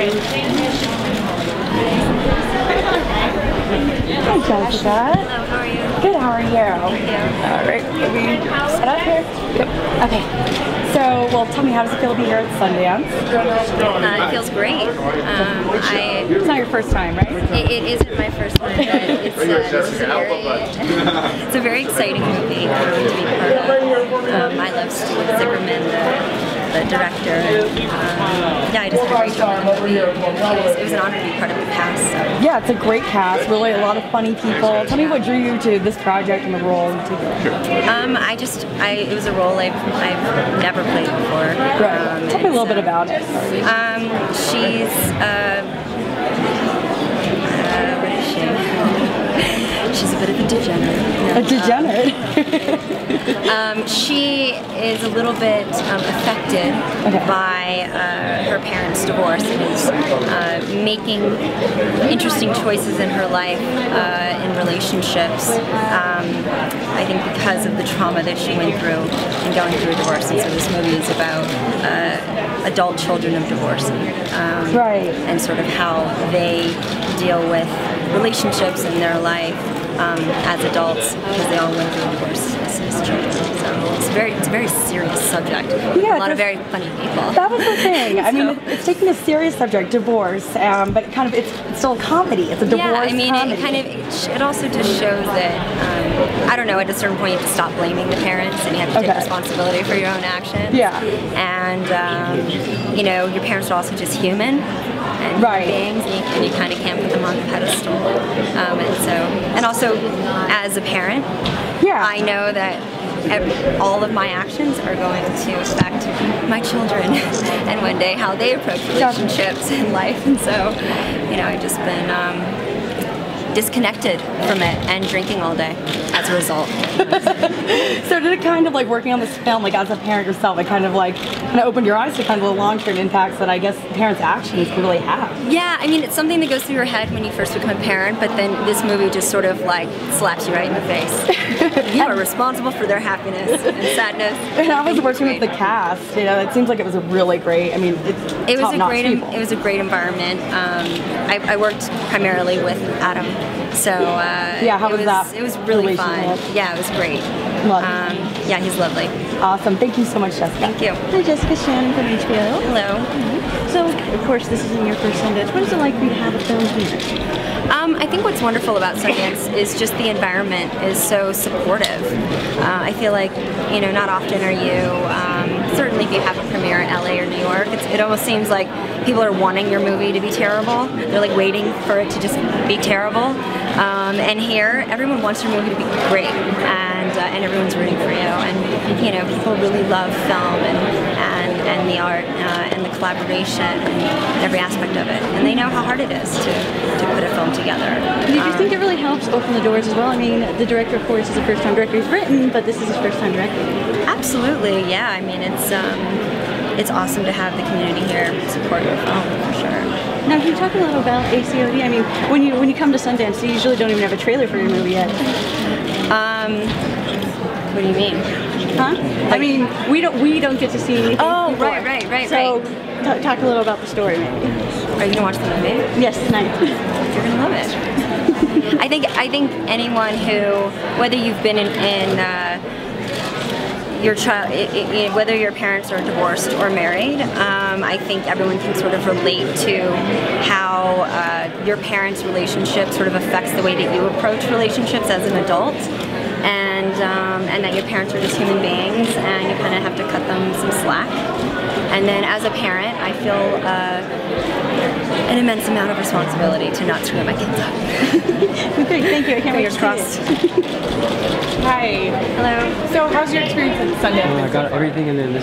Hi, Jessica. Hello, how are you? Good, how are you? Thank you. Alright, can we set up here? Yep. Okay. So, well, tell me, how does it feel to be here at Sundance? It feels great. It's not your first time, right? It isn't my first one, but it's a very exciting movie to be part of. I love Steve Zickerman, the director. Yeah, I just had a great time in the movie. It was an honor to be part of the cast. So. Yeah, it's a great cast, really a lot of funny people. Tell me what drew you to this project and the role in particular. It was a role I've never played before. Right. Tell me a little bit about it. She's, what is she? She's a bit of a degenerate. A degenerate? She is a little bit affected by her parents' divorce and is making interesting choices in her life in relationships. I think because of the trauma that she went through in going through a divorce. And so this movie is about adult children of divorce. And sort of how they deal with relationships in their life as adults, because they all went through a divorce as children. So it's a very serious subject. Yeah, a lot of very funny people. That was the thing. I mean, it's taking a serious subject, divorce, but it's still a comedy. It's a divorce comedy. Yeah, I mean, it also just shows that I don't know. At a certain point, you have to stop blaming the parents, and you have to take responsibility for your own actions. Yeah. And you know, your parents are also just human. And beings, and you kind of can't put them on the pedestal. And also, as a parent, I know that all of my actions are going to affect my children and one day how they approach relationships in life. And so, you know, I've just been disconnected from it and drinking all day as a result. So did it kind of like working on this film, like as a parent yourself, it kind of opened your eyes to kind of the long-term impacts that I guess parents' actions can really have? Yeah, I mean, it's something that goes through your head when you first become a parent, but then this movie just sort of like slaps you right in the face. You are responsible for their happiness and sadness. And I was working with the cast, you know, it seems like it was a really great, I mean, it was a great environment. I worked primarily with Adam. So yeah, how was that? It was really fun. Yeah, it was great. Yeah, he's lovely. Awesome. Thank you so much, Jessica. Thank you. Hi, Jessica. Shannon from HBO. Hello. So, of course, this isn't your first Sundance. What is it like for you to have a film here? I think what's wonderful about Sundance is just the environment is so supportive. I feel like, you know, not often are you, certainly if you have a premiere in LA or New York, it almost seems like people are wanting your movie to be terrible. They're like waiting for it to just be terrible. And here, everyone wants your movie to be great, and everyone's rooting for you. And you know, people really love film and the art and the collaboration and every aspect of it. And they know how hard it is to put a film together. Do you think it really helps open the doors as well? I mean, the director, of course, is a first-time director. He's written, but this is his first time directing. Absolutely, yeah. I mean, it's awesome to have the community here support your film for sure. Now, can you talk a little about A.C.O.D? I mean, when you come to Sundance, you usually don't even have a trailer for your movie yet. What do you mean? Huh? I mean, we don't get to see anything. Oh, before. right. So, talk a little about the story, maybe. Are you gonna watch the movie? Yes, tonight. You're gonna love it. I think anyone who, whether you've been in your child, whether your parents are divorced or married, I think everyone can sort of relate to how your parents' relationship sort of affects the way that you approach relationships as an adult, and that your parents are just human beings, and you kind of have to cut them some slack. And then as a parent, I feel an immense amount of responsibility to not screw my kids up. Great, thank you. I can't wait to crossed. Hi. Hello. So how's your experience at Sundance? I got everything and then this